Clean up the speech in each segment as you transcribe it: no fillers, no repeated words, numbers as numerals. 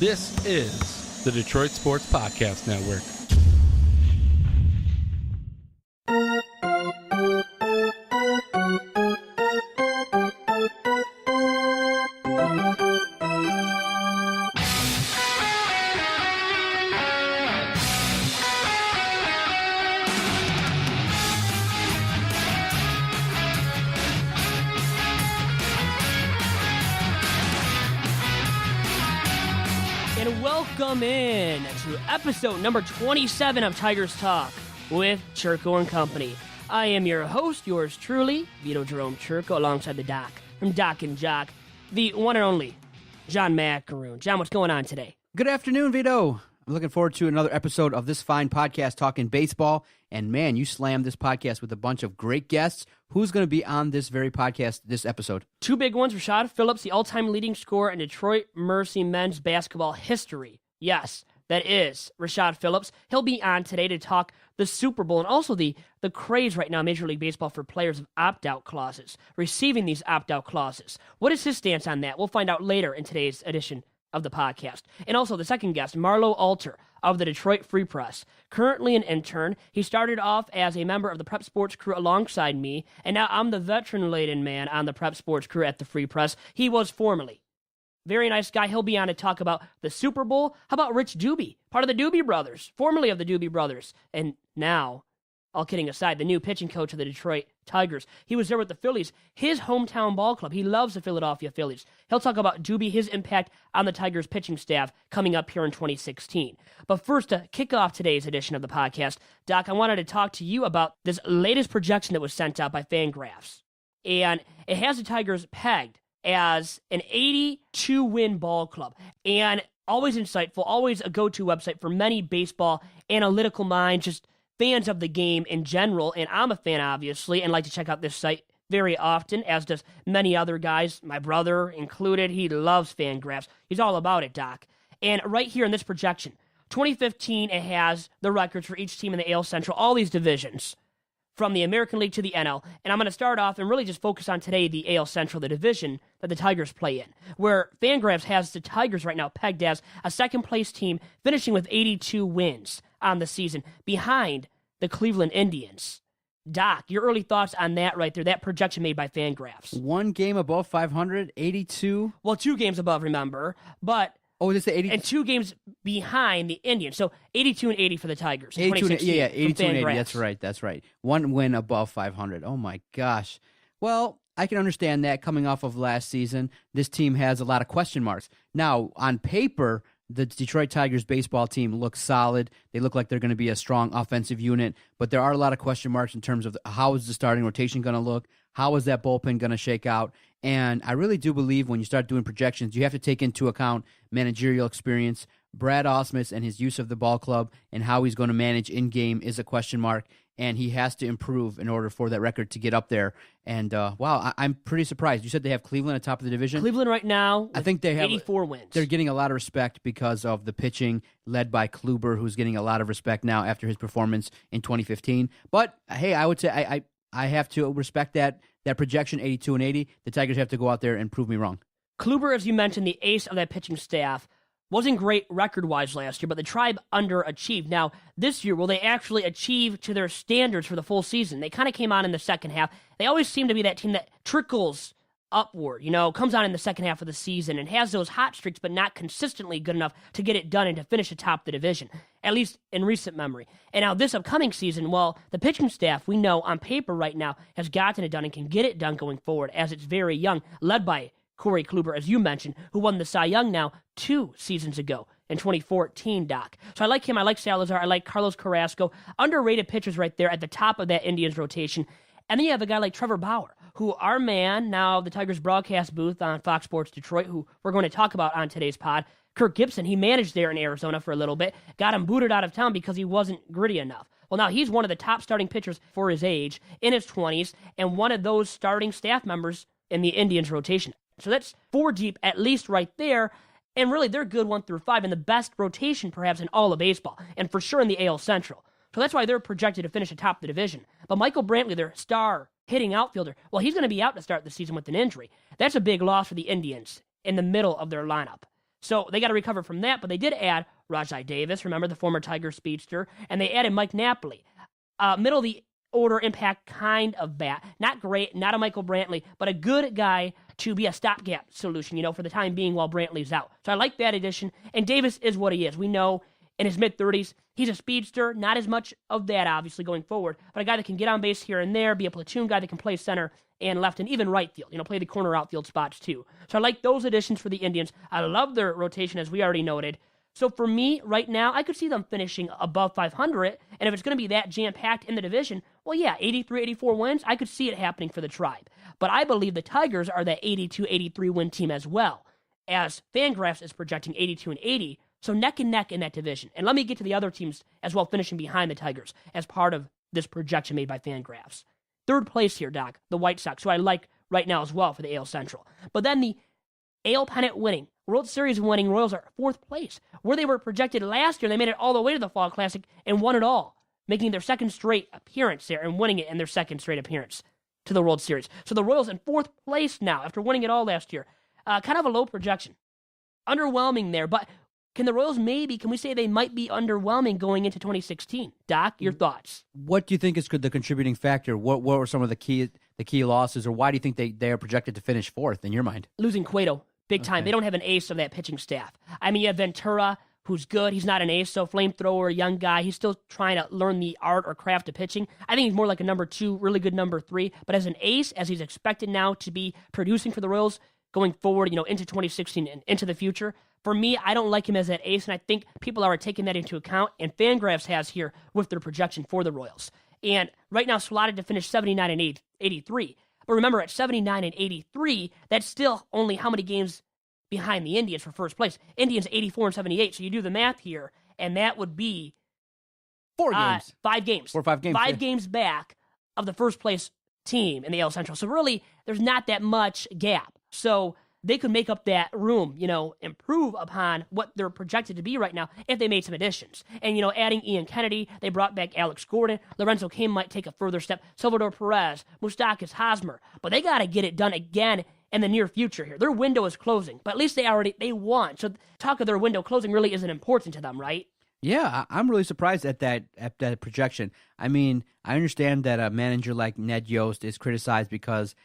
This is the Detroit Sports Podcast Network. Welcome in to episode number 27 of Tigers Talk with Chirco and Company. I am your host, yours truly, Vito Jerome Chirco, alongside the Doc from Doc and Jock, the one and only John Macaroon. John, what's going on today? Good afternoon, Vito. I'm looking forward to another episode of this fine podcast talking baseball. And man, you slammed this podcast with a bunch of great guests. Who's going to be on this very podcast this episode? Two big ones. Rashad Phillips, the all-time leading scorer in Detroit Mercy men's basketball history. Yes, that is Rashad Phillips. He'll be on today to talk the Supebowl and also the craze right now in Major League Baseball for players of opt-out clauses, receiving these opt-out clauses. What is his stance on that? We'll find out later in today's edition of the podcast. And also the second guest, Marlowe Alter of the Detroit Free Press. Currently an intern, he started off as a member of the Prep Sports crew alongside me, and now I'm the veteran-laden man on the Prep Sports crew at the Free Press. He was formerly. Very nice guy. He'll be on to talk about the Supebowl. How about Rich Dubee, part of the Dubee brothers, formerly of the Dubee brothers, and now, all kidding aside, the new pitching coach of the Detroit Tigers. He was there with the Phillies, his hometown ball club. He loves the Philadelphia Phillies. He'll talk about Dubee, his impact on the Tigers pitching staff coming up here in 2016. But first, to kick off today's edition of the podcast, Doc, I wanted to talk to you about this latest projection that was sent out by Fangraphs. And it has the Tigers pegged as an 82-win ball club. And always insightful, always a go-to website for many baseball analytical minds, just fans of the game in general. And I'm a fan, obviously, and like to check out this site very often, as does many other guys, my brother included. He loves Fangraphs. He's all about it, Doc. And right here in this projection, 2015, it has the records for each team in the AL Central, all these divisions, from the American League to the NL. And I'm going to start off and really just focus on today the AL Central, the division that the Tigers play in, where Fangraphs has the Tigers right now pegged as a second-place team, finishing with 82 wins on the season, behind the Cleveland Indians. Doc, your early thoughts on that right there, that projection made by Fangraphs. One game above 500, 82. Well, two games above, remember, but... Oh, this is 80. And two games behind the Indians. So 82 and 80 for the Tigers. 82 and, yeah, 82 and 80. Fangraphs. That's right. One win above 500. Oh, my gosh. Well, I can understand that coming off of last season. This team has a lot of question marks. Now, on paper, the Detroit Tigers baseball team looks solid. They look like they're going to be a strong offensive unit, but there are a lot of question marks in terms of how is the starting rotation going to look? How is that bullpen going to shake out? And I really do believe when you start doing projections, you have to take into account managerial experience. Brad Ausmus and his use of the ball club and how he's going to manage in-game is a question mark, and he has to improve in order for that record to get up there. And, wow, I'm pretty surprised. You said they have Cleveland at top of the division? Cleveland right now, I think they have 84 wins. They're getting a lot of respect because of the pitching led by Kluber, who's getting a lot of respect now after his performance in 2015. But, hey, I would say I have to respect that projection, 82 and 80. The Tigers have to go out there and prove me wrong. Kluber, as you mentioned, the ace of that pitching staff, wasn't great record-wise last year, but the Tribe underachieved. Now, this year, will they actually achieve to their standards for the full season? They kind of came on in the second half. They always seem to be that team that trickles upward, comes on in the second half of the season and has those hot streaks, but not consistently good enough to get it done and to finish atop the division, at least in recent memory. And now this upcoming season, well, the pitching staff, we know on paper right now, has gotten it done and can get it done going forward, as it's very young, led by Corey Kluber, as you mentioned, who won the Cy Young now 2 seasons ago in 2014, Doc. So I like him. I like Salazar. I like Carlos Carrasco. Underrated pitchers right there at the top of that Indians rotation. And then you have a guy like Trevor Bauer, who our man, now the Tigers broadcast booth on Fox Sports Detroit, who we're going to talk about on today's pod, Kirk Gibson, he managed there in Arizona for a little bit, got him booted out of town because he wasn't gritty enough. Well, now he's one of the top starting pitchers for his age, in his 20s, and one of those starting staff members in the Indians rotation. So that's 4 deep, at least right there. And really, they're good 1 through 5, and the best rotation perhaps in all of baseball, and for sure in the AL Central. So that's why they're projected to finish atop the division. But Michael Brantley, their star hitting outfielder, well, he's going to be out to start the season with an injury. That's a big loss for the Indians in the middle of their lineup. So they got to recover from that, but they did add Rajai Davis, remember the former Tiger speedster, and they added Mike Napoli. Middle of the order impact kind of bat. Not great, not a Michael Brantley, but a good guy to be a stopgap solution, for the time being while Brantley's out. So I like that addition, and Davis is what he is. We know in his mid-30s, he's a speedster, not as much of that, obviously, going forward, but a guy that can get on base here and there, be a platoon guy that can play center and left and even right field, play the corner outfield spots too. So I like those additions for the Indians. I love their rotation, as we already noted. So for me, right now, I could see them finishing above 500, and if it's going to be that jam-packed in the division, well, yeah, 83, 84 wins, I could see it happening for the Tribe. But I believe the Tigers are that 82, 83 win team as well, as Fangraphs is projecting 82 and 80, so neck and neck in that division. And let me get to the other teams as well, finishing behind the Tigers as part of this projection made by Fangraphs. Third place here, Doc, the White Sox, who I like right now as well for the AL Central. But then the AL pennant winning, World Series winning Royals are fourth place. Where they were projected last year, they made it all the way to the Fall Classic and won it all, making their second straight appearance there and winning it in their second straight appearance to the World Series. So the Royals in fourth place now after winning it all last year. Kind of a low projection. Underwhelming there, but can the Royals can we say they might be underwhelming going into 2016? Doc, your thoughts? What do you think is the contributing factor? What were some of the key losses, or why do you think they are projected to finish fourth in your mind? Losing Cueto, big time. They don't have an ace of that pitching staff. I mean, you have Ventura, who's good. He's not an ace, so flamethrower, young guy. He's still trying to learn the art or craft of pitching. I think he's more like a number 2, really good number 3. But as an ace, as he's expected now to be producing for the Royals going forward, into 2016 and into the future, for me, I don't like him as that ace, and I think people are taking that into account, and Fangraphs has here with their projection for the Royals. And right now, slotted to finish 79 and 83. But remember, at 79 and 83, that's still only how many games behind the Indians for first place? Indians 84 and 78, so you do the math here, and that would be 4 games. 5 games. 4 or 5 games. 5 games back of the first place team in the AL Central. So really, there's not that much gap. So they could make up that room, improve upon what they're projected to be right now if they made some additions. And, adding Ian Kennedy, they brought back Alex Gordon. Lorenzo Cain might take a further step. Salvador Perez, Moustakas, Hosmer. But they got to get it done again in the near future here. Their window is closing, but at least they won. So talk of their window closing really isn't important to them, right? Yeah, I'm really surprised at that projection. I mean, I understand that a manager like Ned Yost is criticized because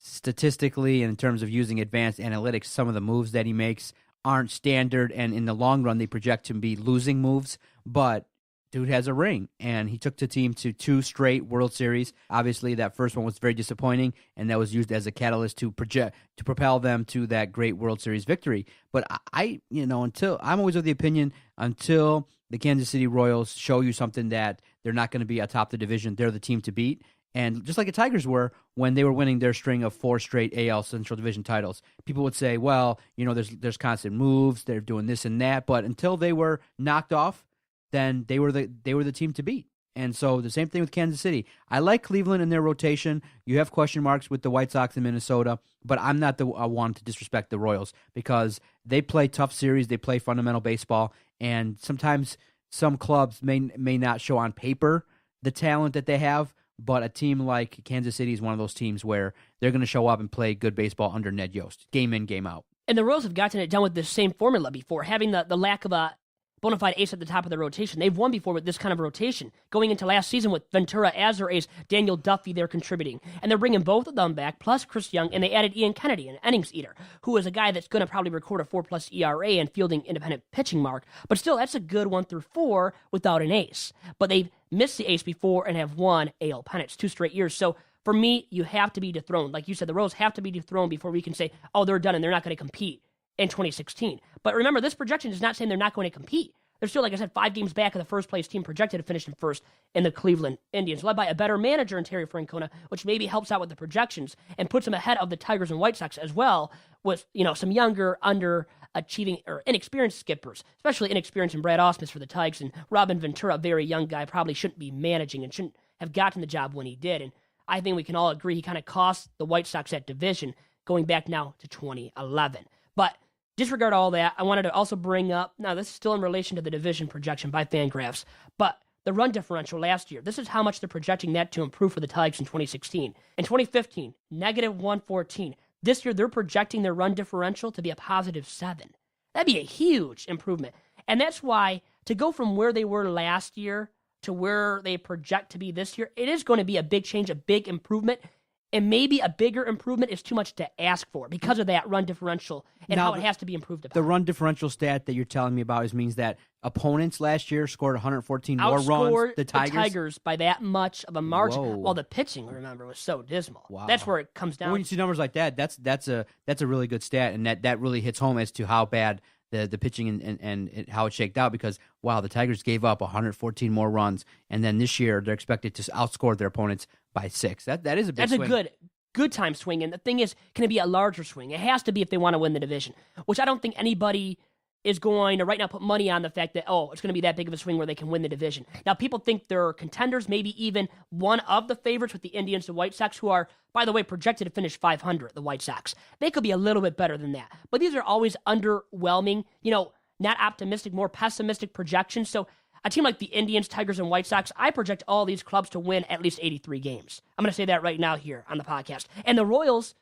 statistically and in terms of using advanced analytics, some of the moves that he makes aren't standard, and in the long run, they project to be losing moves. But dude has a ring, and he took the team to 2 straight World Series. Obviously, that first one was very disappointing, and that was used as a catalyst to propel them to that great World Series victory. But I'm always of the opinion, until the Kansas City Royals show you something that they're not going to be atop the division, they're the team to beat. And just like the Tigers were when they were winning their string of 4 straight AL Central Division titles, people would say, well, there's constant moves, they're doing this and that. But until they were knocked off, then they were the team to beat. And so the same thing with Kansas City. I like Cleveland in their rotation. You have question marks with the White Sox in Minnesota, but I'm not the one to disrespect the Royals because they play tough series, they play fundamental baseball, and sometimes some clubs may not show on paper the talent that they have. But a team like Kansas City is one of those teams where they're going to show up and play good baseball under Ned Yost, game in, game out. And the Royals have gotten it done with this same formula before, having the lack of a bona fide ace at the top of the rotation. They've won before with this kind of rotation, going into last season with Ventura as their ace, Daniel Duffy there contributing. And they're bringing both of them back, plus Chris Young, and they added Ian Kennedy, an innings eater, who is a guy that's going to probably record a 4+ ERA and fielding independent pitching mark. But still, that's a good 1 through 4 without an ace. But they've missed the ace before and have won AL pennants 2 straight years. So for me, you have to be dethroned. Like you said, the Royals have to be dethroned before we can say, oh, they're done and they're not going to compete in 2016. But remember, this projection is not saying they're not going to compete. They're still, like I said, 5 games back of the first-place team projected to finish in first in the Cleveland Indians, led by a better manager in Terry Francona, which maybe helps out with the projections and puts them ahead of the Tigers and White Sox as well, with some younger, underachieving, or inexperienced skippers, especially inexperienced in Brad Ausmus for the Tigers, and Robin Ventura, a very young guy, probably shouldn't be managing and shouldn't have gotten the job when he did. And I think we can all agree he kind of cost the White Sox that division going back now to 2011. But disregard all that. I wanted to also bring up, now this is still in relation to the division projection by Fangraphs, but the run differential last year. This is how much they're projecting that to improve for the Tigers in 2016. In 2015, -114. This year, they're projecting their run differential to be a +7. That'd be a huge improvement. And that's why to go from where they were last year to where they project to be this year, it is going to be a big change, a big improvement. And maybe a bigger improvement is too much to ask for because of that run differential and how it has to be improved upon. The run differential stat that you're telling me about means that opponents last year scored 114 more runs. The Tigers by that much of a margin. Whoa. While the pitching, remember, was so dismal. Wow. That's where it comes down. When you see numbers like that, that's a really good stat, and that really hits home as to how bad the pitching and how it shaked out. Because wow, the Tigers gave up 114 more runs, and then this year they're expected to outscore their opponents by 6. That is a big swing. That's a good time swing. And the thing is, can it be a larger swing? It has to be if they want to win the division, which I don't think anybody is going to right now put money on the fact that, it's going to be that big of a swing where they can win the division. Now, people think they're contenders, maybe even one of the favorites with the Indians and White Sox, who are, by the way, projected to finish 500, the White Sox. They could be a little bit better than that. But these are always underwhelming, not optimistic, more pessimistic projections. So a team like the Indians, Tigers, and White Sox, I project all these clubs to win at least 83 games. I'm going to say that right now here on the podcast. And the Royals,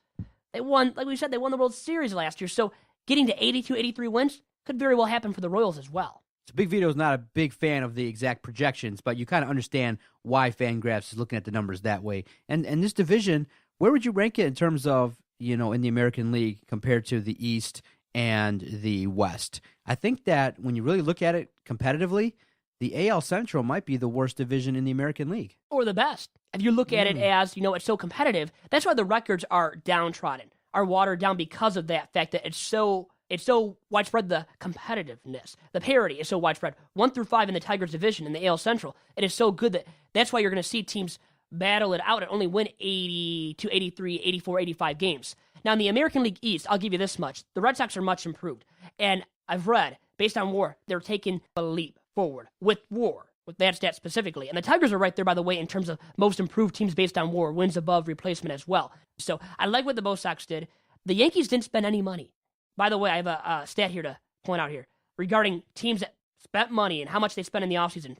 they won, like we said, they won the World Series last year. So getting to 82, 83 wins could very well happen for the Royals as well. So Big Vito is not a big fan of the exact projections, but you kind of understand why Fangraphs is looking at the numbers that way. And this division, where would you rank it in terms of, in the American League compared to the East and the West? I think that when you really look at it competitively, the AL Central might be the worst division in the American League. Or the best. If you look at it as, it's so competitive, that's why the records are downtrodden, are watered down because of that fact that it's so widespread, the competitiveness. The parity is so widespread. 1 through 5 in the Tigers division in the AL Central, it is so good that's why you're going to see teams battle it out and only win 82, 83, 84, 85 games. Now, in the American League East, I'll give you this much. The Red Sox are much improved. And I've read, based on WAR, they're taking a leap forward with WAR, with that stat specifically. And the Tigers are right there, by the way, in terms of most improved teams based on WAR, wins above replacement as well. So I like what the Bo Sox did. The Yankees didn't spend any money. By the way, I have a stat here to point out here regarding teams that spent money and how much they spent in the offseason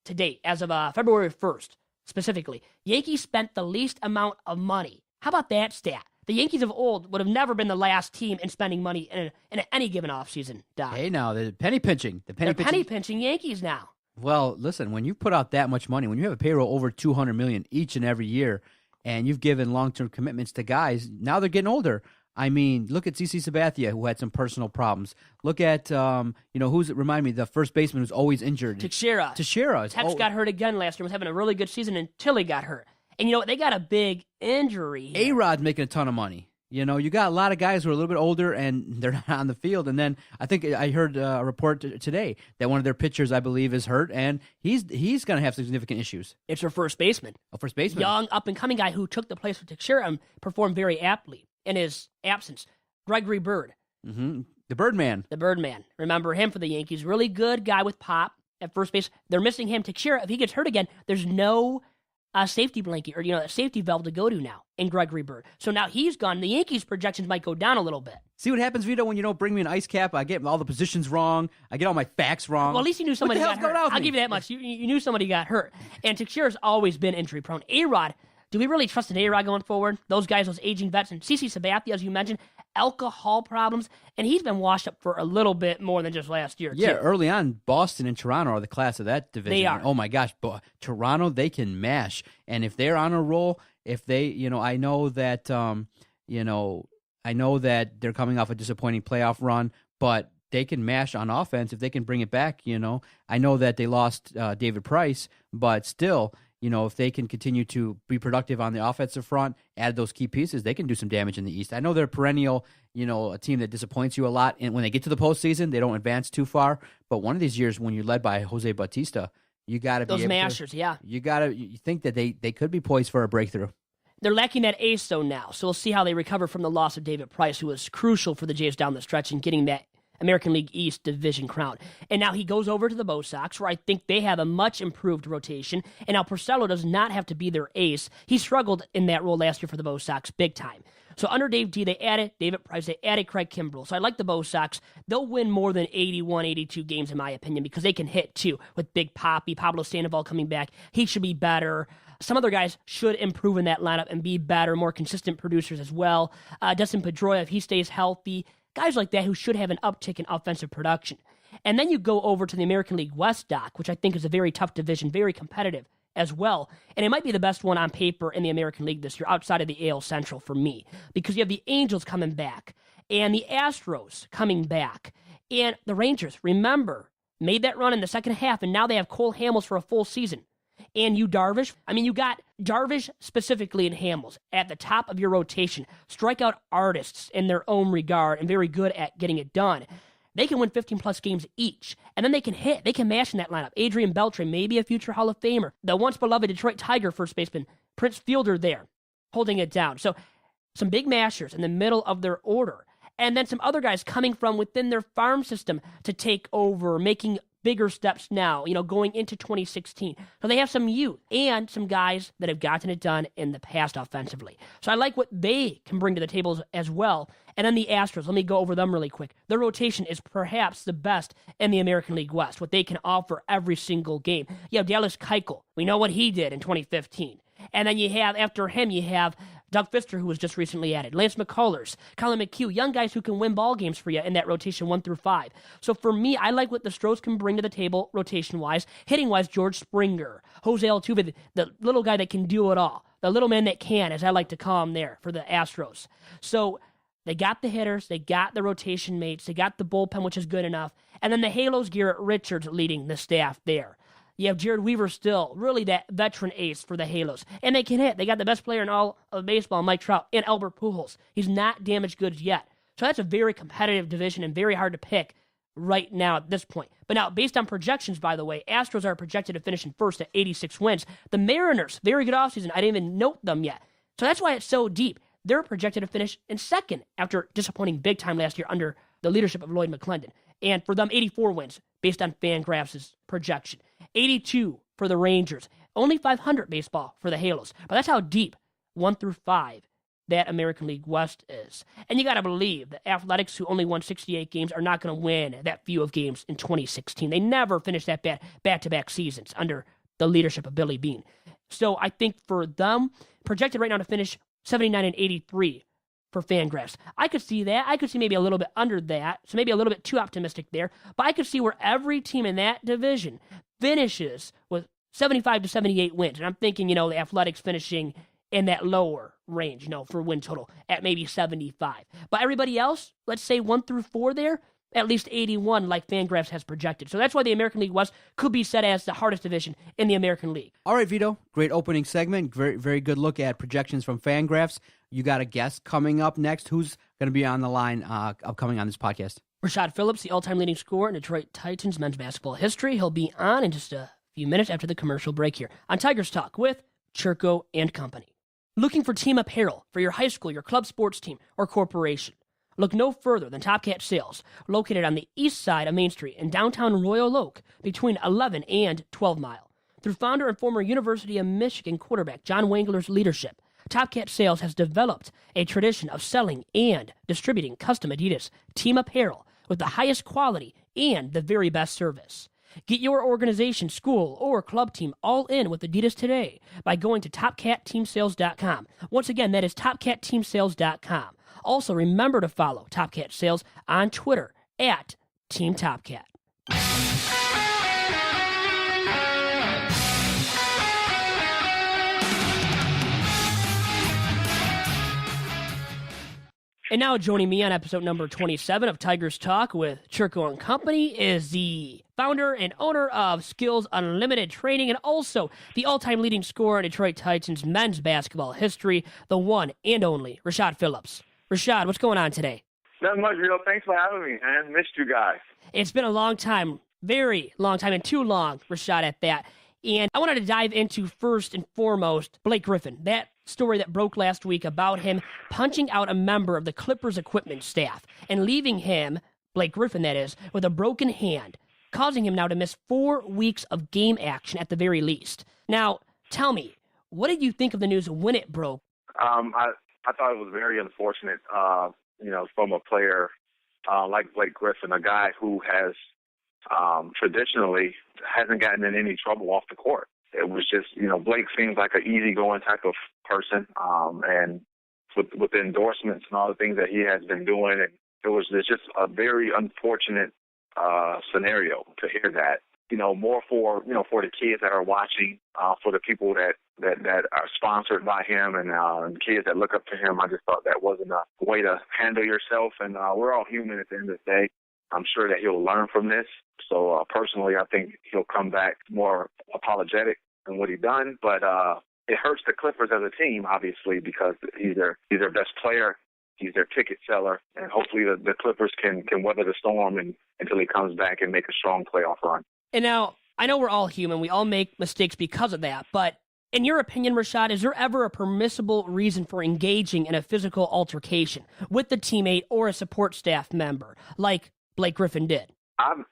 to date, as of February 1st specifically. Yankees spent the least amount of money. How about that stat? The Yankees of old would have never been the last team in spending money in any given offseason, Doc. Hey, now, the penny pinching. They're penny pinching Yankees now. Well, listen, when you put out that much money, when you have a payroll over $200 million each and every year, and you've given long-term commitments to guys, now they're getting older. I mean, look at CC Sabathia, who had some personal problems. Look at, remind me, the first baseman who's always injured. Teixeira. Tex got hurt again last year, was having a really good season until he got hurt. And you know what? They got a big injury here. A-Rod's making a ton of money. You got a lot of guys who are a little bit older, and they're not on the field. And then I think I heard a report today that one of their pitchers, I believe, is hurt, and he's going to have significant issues. It's their first baseman. Oh, first baseman. Young, up-and-coming guy who took the place of Teixeira and performed very aptly in his absence. Gregory Bird. Mm-hmm. The Birdman. Remember him for the Yankees. Really good guy with pop at first base. They're missing him. Teixeira, if he gets hurt again, there's no safety blanket or, a safety valve to go to now in Gregory Bird. So now he's gone. The Yankees' projections might go down a little bit. See what happens, Vito, when you don't bring me an ice cap? I get all the positions wrong. I get all my facts wrong. Well, at least you knew somebody got hurt. I'll give you that much. You knew somebody got hurt. And Teixeira's always been injury-prone. A-Rod, do we really trust an A-Rod going forward? Those guys, those aging vets. And CC Sabathia, as you mentioned, alcohol problems. And he's been washed up for a little bit more than just last year, Yeah, too. Early on, Boston and Toronto are the class of that division. They are. Oh, my gosh. Toronto, they can mash. And if they're on a roll, if they, I know that, I know that they're coming off a disappointing playoff run, but they can mash on offense if they can bring it back, I know that they lost David Price, but still, if they can continue to be productive on the offensive front, add those key pieces, they can do some damage in the East. I know they're perennial, a team that disappoints you a lot, and when they get to the postseason, they don't advance too far. But one of these years, when you're led by Jose Bautista, you got to be those mashers, yeah. You think that they could be poised for a breakthrough. They're lacking that ace, though, now. So we'll see how they recover from the loss of David Price, who was crucial for the Jays down the stretch in getting that American League East division crown. And now he goes over to the Bo Sox, where I think they have a much improved rotation. And now Porcello does not have to be their ace. He struggled in that role last year for the Bo Sox big time. So under Dave D, they added David Price, they added Craig Kimbrell. So I like the Bo Sox. They'll win more than 81, 82 games, in my opinion, because they can hit, too, with Big Papi, Pablo Sandoval coming back. He should be better. Some other guys should improve in that lineup and be better, more consistent producers as well. Dustin Pedroia, if he stays healthy. guys like that who should have an uptick in offensive production. And then you go over to the American League West, Doc, which I think is a very tough division, very competitive as well. And it might be the best one on paper in the American League this year, outside of the AL Central for me, because you have the Angels coming back and the Astros coming back. And the Rangers, remember, made that run in the second half, and now they have Cole Hamels for a full season. And you Darvish, you got Darvish specifically and Hamels at the top of your rotation, strikeout artists in their own regard and very good at getting it done. They can win 15-plus games each, and then they can hit. They can mash in that lineup. Adrian Beltre, maybe a future Hall of Famer. The once-beloved Detroit Tiger first baseman, Prince Fielder there, holding it down. So some big mashers in the middle of their order. And then some other guys coming from within their farm system to take over, making bigger steps now, going into 2016. So they have some youth and some guys that have gotten it done in the past offensively. So I like what they can bring to the table as well. And then the Astros, let me go over them really quick. Their rotation is perhaps the best in the American League West, what they can offer every single game. You have Dallas Keuchel. We know what he did in 2015. And then after him, you have Doug Fister, who was just recently added, Lance McCullers, Colin McHugh, young guys who can win ball games for you in that rotation 1 through 5. So for me, I like what the Stros can bring to the table rotation-wise. Hitting-wise, George Springer, Jose Altuve, the little guy that can do it all, the little man that can, as I like to call him there for the Astros. So they got the hitters, they got the rotation mates, they got the bullpen, which is good enough, and then the Halos, Garrett Richards leading the staff there. You have Jared Weaver still, really that veteran ace for the Halos. And they can hit. They got the best player in all of baseball, Mike Trout, and Albert Pujols. He's not damaged goods yet. So that's a very competitive division and very hard to pick right now at this point. But now, based on projections, by the way, Astros are projected to finish in first at 86 wins. The Mariners, very good offseason. I didn't even note them yet. So that's why it's so deep. They're projected to finish in second after disappointing big time last year under the leadership of Lloyd McClendon. And for them, 84 wins based on Fangraphs' projection. 82 for the Rangers. Only 500 baseball for the Halos. But that's how deep 1 through 5 that American League West is. And you got to believe the Athletics, who only won 68 games, are not going to win that few of games in 2016. They never finished that back-to-back seasons under the leadership of Billy Beane. So I think for them, projected right now to finish 79 and 83 for Fangraphs. I could see that. I could see maybe a little bit under that, so maybe a little bit too optimistic there. But I could see where every team in that division finishes with 75 to 78 wins. And I'm thinking, the Athletics finishing in that lower range, for win total at maybe 75. But everybody else, let's say 1 through 4 there, at least 81 like Fangraphs has projected. So that's why the American League West could be set as the hardest division in the American League. All right, Vito. Great opening segment. Very, very good look at projections from Fangraphs. You got a guest coming up next. Who's going to be on the line upcoming on this podcast? Rashad Phillips, the all-time leading scorer in Detroit Titans men's basketball history. He'll be on in just a few minutes after the commercial break here on Tigers Talk with Chirco and Company. Looking for team apparel for your high school, your club sports team, or corporation? Look no further than Top Cat Sales, located on the east side of Main Street in downtown Royal Oak between 11 and 12 Mile. Through founder and former University of Michigan quarterback John Wangler's leadership, Top Cat Sales has developed a tradition of selling and distributing custom Adidas team apparel with the highest quality and the very best service. Get your organization, school, or club team all in with Adidas today by going to TopCatTeamSales.com. Once again, that is TopCatTeamSales.com. Also, remember to follow Top Cat Sales on Twitter at Team Top Cat. And now joining me on episode number 27 of Tigers Talk with Chirco and Company is the founder and owner of Skills Unlimited Training and also the all-time leading scorer in Detroit Titans men's basketball history, the one and only Rashad Phillips. Rashad, what's going on today? Not much, Vito. Thanks for having me, man. Missed you guys. It's been a long time, very long time, and too long, Rashad, at that. And I wanted to dive into, first and foremost, Blake Griffin. That story that broke last week about him punching out a member of the Clippers equipment staff and leaving him, Blake Griffin that is, with a broken hand, causing him now to miss 4 weeks of game action at the very least. Now, tell me, what did you think of the news when it broke? I thought it was very unfortunate, from a player like Blake Griffin, a guy who has traditionally hasn't gotten in any trouble off the court. It was just, Blake seems like an easygoing type of person, and with the endorsements and all the things that he has been doing and it's just a very unfortunate scenario to hear that. More for the kids that are watching, for the people that are sponsored by him and kids that look up to him. I just thought that wasn't a way to handle yourself. And we're all human at the end of the day. I'm sure that he'll learn from this. So personally, I think he'll come back more apologetic than what he done. But it hurts the Clippers as a team, obviously, because he's their best player. He's their ticket seller, and hopefully the Clippers can weather the storm until he comes back and make a strong playoff run. And now, I know we're all human. We all make mistakes because of that. But in your opinion, Rashad, is there ever a permissible reason for engaging in a physical altercation with the teammate or a support staff member, like Blake Griffin did? I've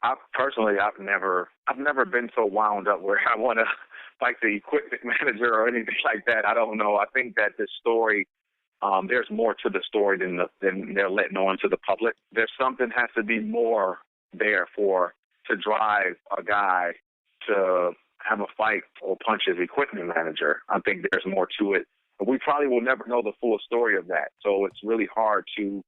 never been so wound up where I want to fight the equipment manager or anything like that. I don't know. I think that this story, there's more to the story than they're letting on to the public. There's something has to be more there to drive a guy to have a fight or punch his equipment manager. I think there's more to it. But we probably will never know the full story of that. So it's really hard to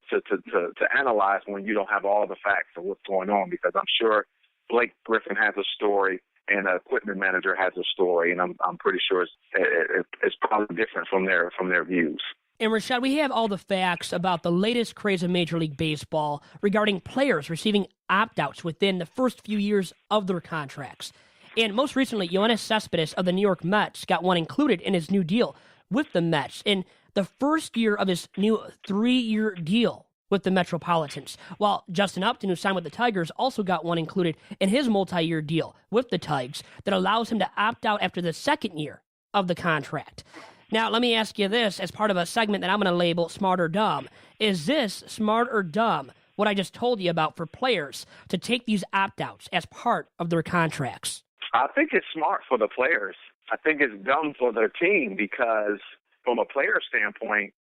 analyze when you don't have all the facts of what's going on, because I'm sure Blake Griffin has a story and the equipment manager has a story, and I'm pretty sure it's probably different from their views. And Rashad, we have all the facts about the latest craze of Major League Baseball regarding players receiving opt-outs within the first few years of their contracts. And most recently, Yoenis Cespedes of the New York Mets got one included in his new deal with the Mets in the first year of his new 3-year deal with the Metropolitans, while Justin Upton, who signed with the Tigers, also got one included in his multi-year deal with the Tigers that allows him to opt out after the second year of the contract. Now, let me ask you this as part of a segment that I'm going to label Smart or Dumb. Is this smart or dumb, what I just told you about, for players to take these opt-outs as part of their contracts? I think it's smart for the players. I think it's dumb for their team, because from a player standpoint,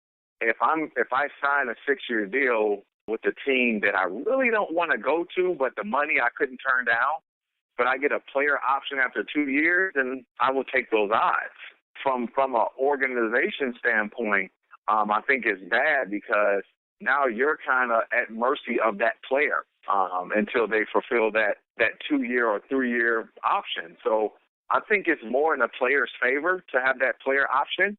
if I sign a 6-year deal with a team that I really don't want to go to, but the money I couldn't turn down, but I get a player option after 2 years, then I will take those odds. From an organization standpoint, I think it's bad, because now you're kind of at mercy of that player until they fulfill that 2-year or 3-year option. So I think it's more in the player's favor to have that player option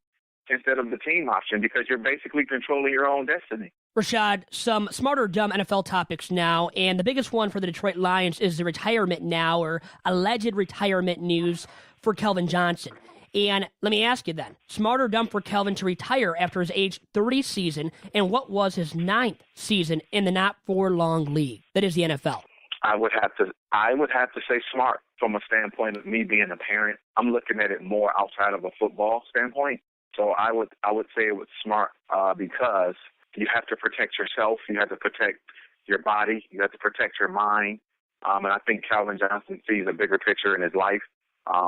instead of the team option, because you're basically controlling your own destiny. Rashad, some smart or dumb NFL topics now, and the biggest one for the Detroit Lions is the retirement now, or alleged retirement news for Calvin Johnson. And let me ask you then, smart or dumb for Calvin to retire after his age 30 season and what was his 9th season in the not-for-long league, that is the NFL? I would have to say smart from a standpoint of me being a parent. I'm looking at it more outside of a football standpoint. So I would say it was smart because you have to protect yourself. You have to protect your body. You have to protect your mind. And I think Calvin Johnson sees a bigger picture in his life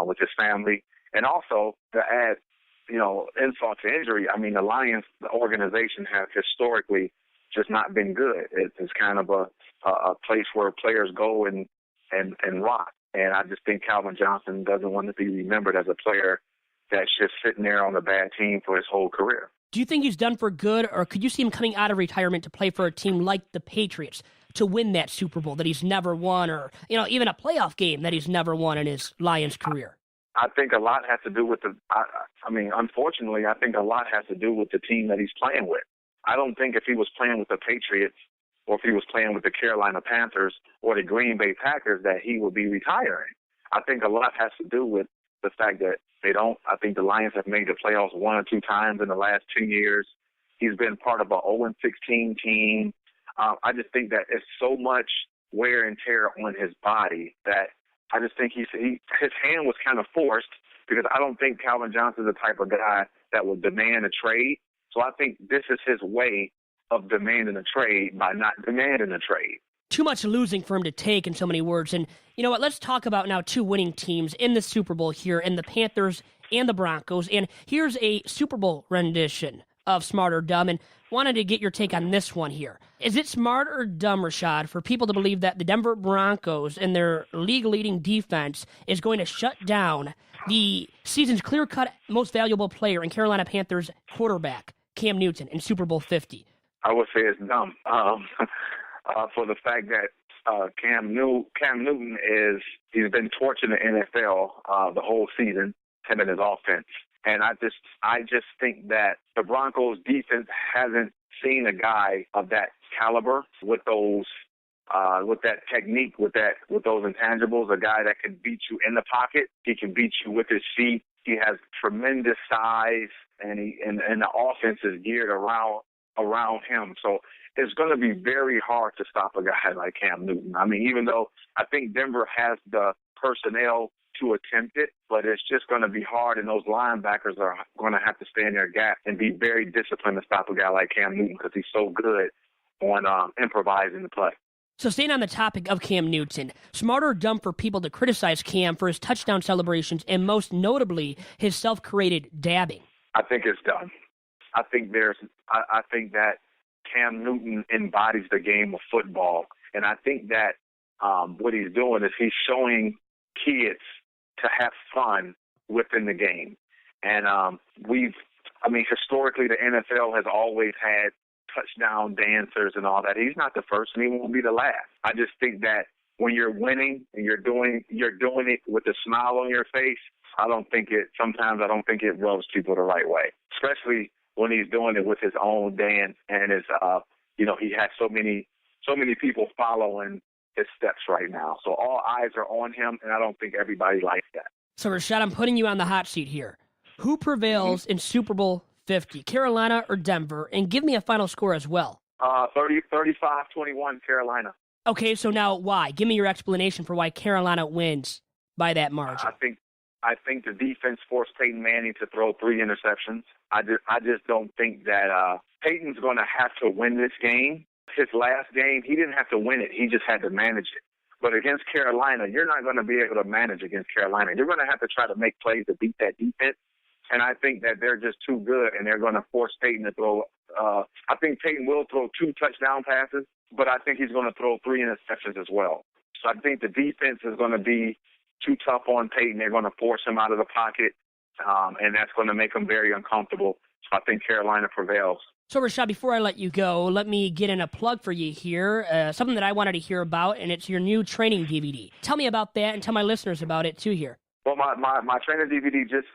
with his family. And also, to add, insult to injury, I mean, the Lions, the organization, have historically just not been good. It's kind of a place where players go and rot. And I just think Calvin Johnson doesn't want to be remembered as a player that's just sitting there on a bad team for his whole career. Do you think he's done for good, or could you see him coming out of retirement to play for a team like the Patriots to win that Super Bowl that he's never won, or even a playoff game that he's never won in his Lions career? I think a lot has to do with unfortunately, I think a lot has to do with the team that he's playing with. I don't think if he was playing with the Patriots or if he was playing with the Carolina Panthers or the Green Bay Packers that he would be retiring. I think a lot has to do with the fact that I think the Lions have made the playoffs 1 or 2 times in the last 2 years. He's been part of a 0-16 team. I just think that it's so much wear and tear on his body that I just think his hand was kind of forced, because I don't think Calvin Johnson's the type of guy that would demand a trade. So I think this is his way of demanding a trade by not demanding a trade. Too much losing for him to take, in so many words. And you know what? Let's talk about now 2 winning teams in the Super Bowl here, in the Panthers and the Broncos. And here's a Super Bowl rendition of Smart or Dumb, and wanted to get your take on this one here. Is it smart or dumb, Rashad, for people to believe that the Denver Broncos and their league-leading defense is going to shut down the season's clear-cut most valuable player in Carolina Panthers quarterback, Cam Newton, in Super Bowl 50? I would say it's dumb. for the fact that Cam Newton he's been torching the NFL the whole season, him and his offense. And I just think that the Broncos defense hasn't seen a guy of that caliber with that technique, with those intangibles, a guy that can beat you in the pocket. He can beat you with his feet. He has tremendous size, and the offense is geared around him. So it's going to be very hard to stop a guy like Cam Newton. I mean, even though I think Denver has the personnel to attempt it, but it's just going to be hard, and those linebackers are going to have to stay in their gap and be very disciplined to stop a guy like Cam Newton because he's so good on improvising the play. So staying on the topic of Cam Newton, smart or dumb for people to criticize Cam for his touchdown celebrations and most notably his self-created dabbing? I think it's dumb. I think that Cam Newton embodies the game of football, and I think that what he's doing is he's showing kids to have fun within the game. And historically, the NFL has always had touchdown dancers and all that. He's not the first, and he won't be the last. I just think that when you're winning and you're doing it with a smile on your face, sometimes I don't think it rubs people the right way, especially when he's doing it with his own dance and his, he has so many people following his steps right now. So all eyes are on him, and I don't think everybody likes that. So, Rashad, I'm putting you on the hot seat here. Who prevails in Super Bowl 50, Carolina or Denver? And give me a final score as well. 35-21 Carolina. Okay, so now why? Give me your explanation for why Carolina wins by that margin. I think the defense forced Peyton Manning to throw 3 interceptions. I just don't think that Peyton's going to have to win this game. His last game, he didn't have to win it. He just had to manage it. But against Carolina, you're not going to be able to manage against Carolina. You're going to have to try to make plays to beat that defense. And I think that they're just too good, and they're going to force Peyton to throw. I think Peyton will throw 2 touchdown passes, but I think he's going to throw 3 interceptions as well. So I think the defense is going to be too tough on Peyton. They're going to force him out of the pocket, and that's going to make him very uncomfortable. So I think Carolina prevails. So, Rashad, before I let you go, let me get in a plug for you here, something that I wanted to hear about, and it's your new training DVD. Tell me about that and tell my listeners about it, too, here. Well, my training DVD just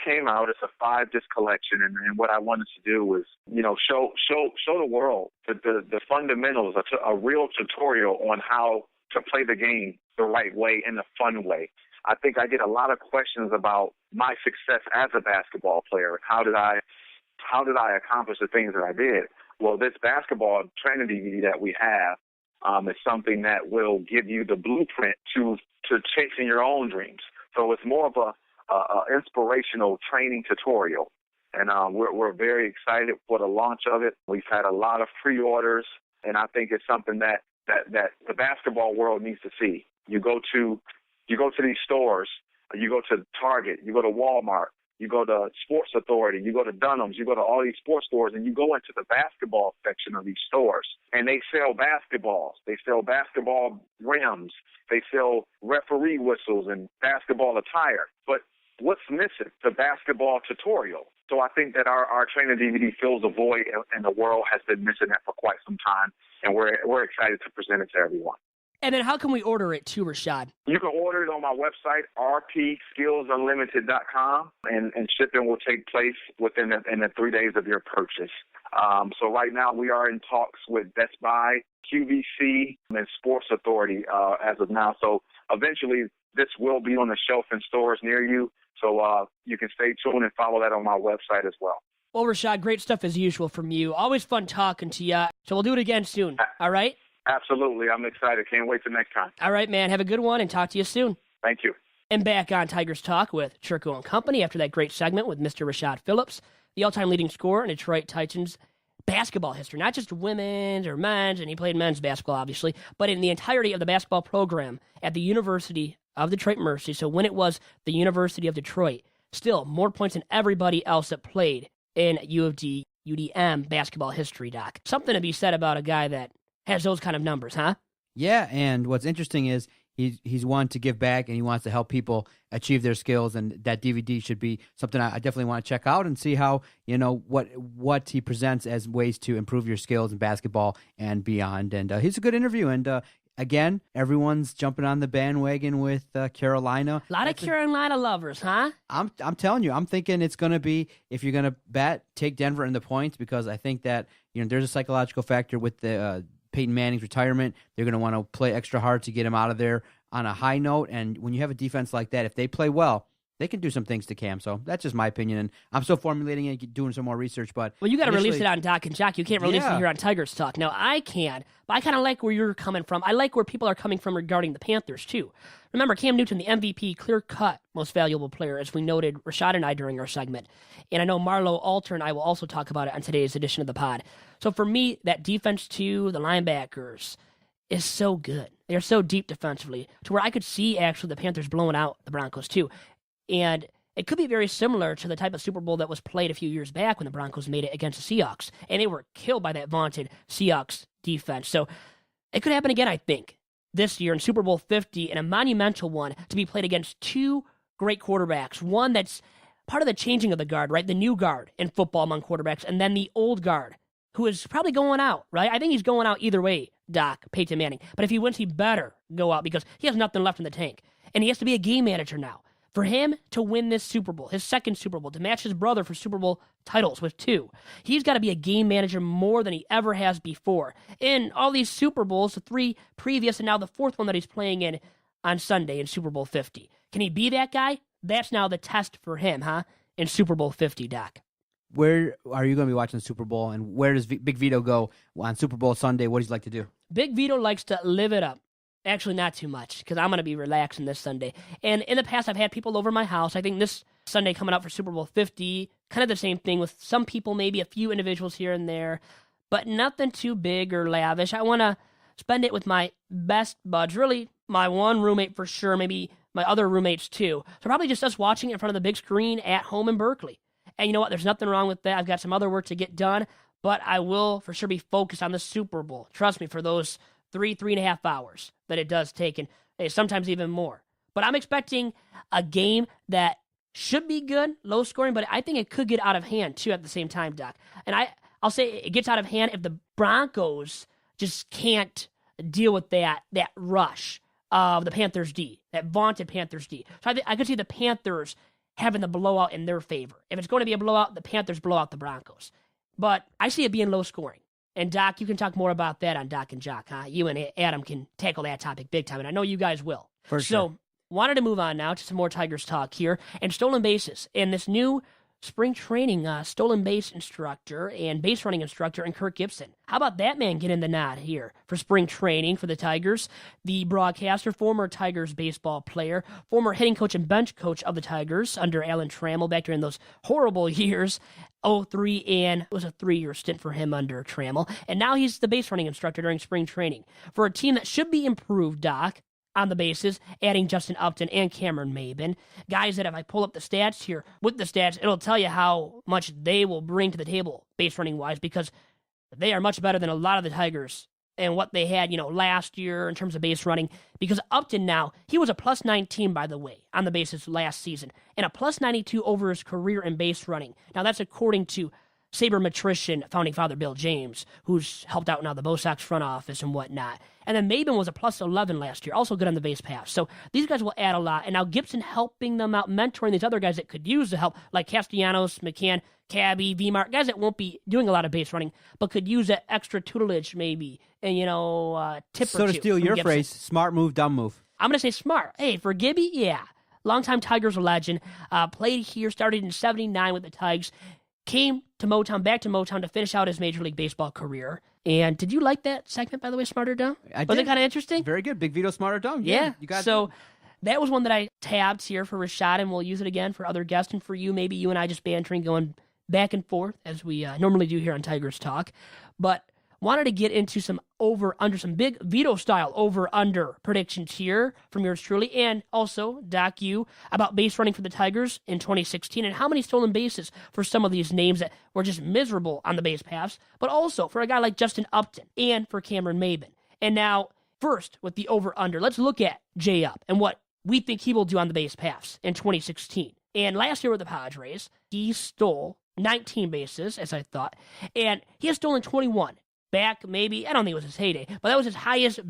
came out. It's a 5-disc collection, and what I wanted to do was, show the world the fundamentals, a real tutorial on how to play the game the right way in a fun way. I think I get a lot of questions about my success as a basketball player. How did I accomplish the things that I did? Well, this basketball training DVD that we have is something that will give you the blueprint to chasing your own dreams. So it's more of a inspirational training tutorial, and we're very excited for the launch of it. We've had a lot of pre-orders, and I think it's something that the basketball world needs to see. You go to these stores, you go to Target, you go to Walmart, you go to Sports Authority, you go to Dunham's, you go to all these sports stores, and you go into the basketball section of these stores, and they sell basketballs. They sell basketball rims. They sell referee whistles and basketball attire. But what's missing? The basketball tutorial. So I think that our training DVD fills a void, and the world has been missing that for quite some time, and we're excited to present it to everyone. And then how can we order it too, Rashad? You can order it on my website, rpskillsunlimited.com, and shipping will take place within the 3 days of your purchase. So right now we are in talks with Best Buy, QVC, and Sports Authority as of now. So eventually this will be on the shelf in stores near you. So you can stay tuned and follow that on my website as well. Well, Rashad, great stuff as usual from you. Always fun talking to you. So we'll do it again soon. All right? Absolutely. I'm excited. Can't wait till next time. All right, man. Have a good one and talk to you soon. Thank you. And back on Tigers Talk with Chirco and Company after that great segment with Mr. Rashad Phillips, the all-time leading scorer in Detroit Titans basketball history, not just women's or men's, and he played men's basketball, obviously, but in the entirety of the basketball program at the University of Detroit Mercy. So when it was the University of Detroit, still more points than everybody else that played in U of D, UDM basketball history, Doc. Something to be said about a guy that has those kind of numbers, huh? Yeah, and what's interesting is he's one to give back, and he wants to help people achieve their skills. And that DVD should be something I definitely want to check out and see how, what he presents as ways to improve your skills in basketball and beyond. And he's a good interview. And again, everyone's jumping on the bandwagon with Carolina. A lot of Carolina lovers, huh? I'm telling you, I'm thinking it's going to be, if you're going to bet, take Denver in the points, because I think that there's a psychological factor with the Peyton Manning's retirement. They're going to want to play extra hard to get him out of there on a high note. And when you have a defense like that, if they play well, they can do some things to Cam. So that's just my opinion. And I'm still formulating it, doing some more research. But you got to release it on Doc and Jock. You can't release it here on Tigers Talk. Now, I can, but I kind of like where you're coming from. I like where people are coming from regarding the Panthers, too. Remember, Cam Newton, the MVP, clear-cut most valuable player, as we noted, Rashad and I during our segment. And I know Marlowe Alter and I will also talk about it on today's edition of the pod. So for me, that defense, too, the linebackers, is so good. They're so deep defensively to where I could see, actually, the Panthers blowing out the Broncos, too. And it could be very similar to the type of Super Bowl that was played a few years back when the Broncos made it against the Seahawks. And they were killed by that vaunted Seahawks defense. So it could happen again, I think, this year in Super Bowl 50, and a monumental one to be played against two great quarterbacks. One that's part of the changing of the guard, right? The new guard in football among quarterbacks, and then the old guard, who is probably going out, right? I think he's going out either way, Doc, Peyton Manning. But if he wins, he better go out because he has nothing left in the tank. And he has to be a game manager now. For him to win this Super Bowl, his second Super Bowl, to match his brother for Super Bowl titles with 2, he's got to be a game manager more than he ever has before. In all these Super Bowls, the 3 previous and now the 4th one that he's playing in on Sunday in Super Bowl 50. Can he be that guy? That's now the test for him, huh? In Super Bowl 50, Doc. Where are you going to be watching the Super Bowl, and where does Big Vito go on Super Bowl Sunday? What does he like to do? Big Vito likes to live it up. Actually, not too much, because I'm going to be relaxing this Sunday. And in the past, I've had people over my house. I think this Sunday coming up for Super Bowl 50, kind of the same thing with some people, maybe a few individuals here and there, but nothing too big or lavish. I want to spend it with my best buds, really my one roommate for sure, maybe my other roommates too. So probably just us watching it in front of the big screen at home in Berkeley. And you know what? There's nothing wrong with that. I've got some other work to get done, but I will for sure be focused on the Super Bowl. Trust me, for those 3.5 hours that it does take, and sometimes even more. But I'm expecting a game that should be good, low scoring, but I think it could get out of hand too at the same time, Doc. And I'll say it gets out of hand if the Broncos just can't deal with that rush of the Panthers D, that vaunted Panthers D. So I could see the Panthers having the blowout in their favor. If it's going to be a blowout, the Panthers blow out the Broncos. But I see it being low scoring. And Doc, you can talk more about that on Doc and Jock, huh? You and Adam can tackle that topic big time, and I know you guys will. For sure. So, wanted to move on now to some more Tigers talk here, and stolen bases. And this new spring training stolen base instructor and base running instructor in Kirk Gibson. How about that man getting the nod here for spring training for the Tigers? The broadcaster, former Tigers baseball player, former hitting coach and bench coach of the Tigers under Alan Trammell back during those horrible years, 03, and it was a 3-year stint for him under Trammell. And now he's the base running instructor during spring training for a team that should be improved, Doc, on the bases, adding Justin Upton and Cameron Maben. Guys that if I pull up the stats here, with the stats, it'll tell you how much they will bring to the table base running wise, because they are much better than a lot of the Tigers and what they had, last year in terms of base running. Because Upton now, he was a plus 19, by the way, on the bases last season, and a plus 92 over his career in base running. Now that's according to sabermetrician founding father Bill James, who's helped out now the Bo Sox front office and whatnot. And then Maben was a plus 11 last year, also good on the base pass. So these guys will add a lot. And now Gibson helping them out, mentoring these other guys that could use the help, like Castellanos, McCann, Cabby, Vmart, guys that won't be doing a lot of base running, but could use that extra tutelage maybe, and, tip or two. So to steal your Gibson. phrase, smart move, dumb move. I'm going to say smart. Hey, for Gibby, yeah. Longtime Tigers legend. Played here, started in 79 with the Tigers. Came to Motown, back to Motown to finish out his Major League Baseball career. And did you like that segment, by the way, Smart or Dumb? I did. Was it kind of interesting? Very good. Big Vito, Smart or Dumb. Yeah. You got so that was one that I tabbed here for Rashad, and we'll use it again for other guests and for you. Maybe you and I just bantering, going back and forth as we normally do here on Tigers Talk. But wanted to get into some over-under, some big Vito-style over-under predictions here from yours truly, and also, Doc, you, about base running for the Tigers in 2016, and how many stolen bases for some of these names that were just miserable on the base paths, but also for a guy like Justin Upton and for Cameron Maben. And now, First, with the over-under, let's look at J-Up and what we think he will do on the base paths in 2016. And last year with the Padres, he stole 19 bases, as I thought, and he has stolen 21. Back, maybe, I don't think it was his heyday, but that was his highest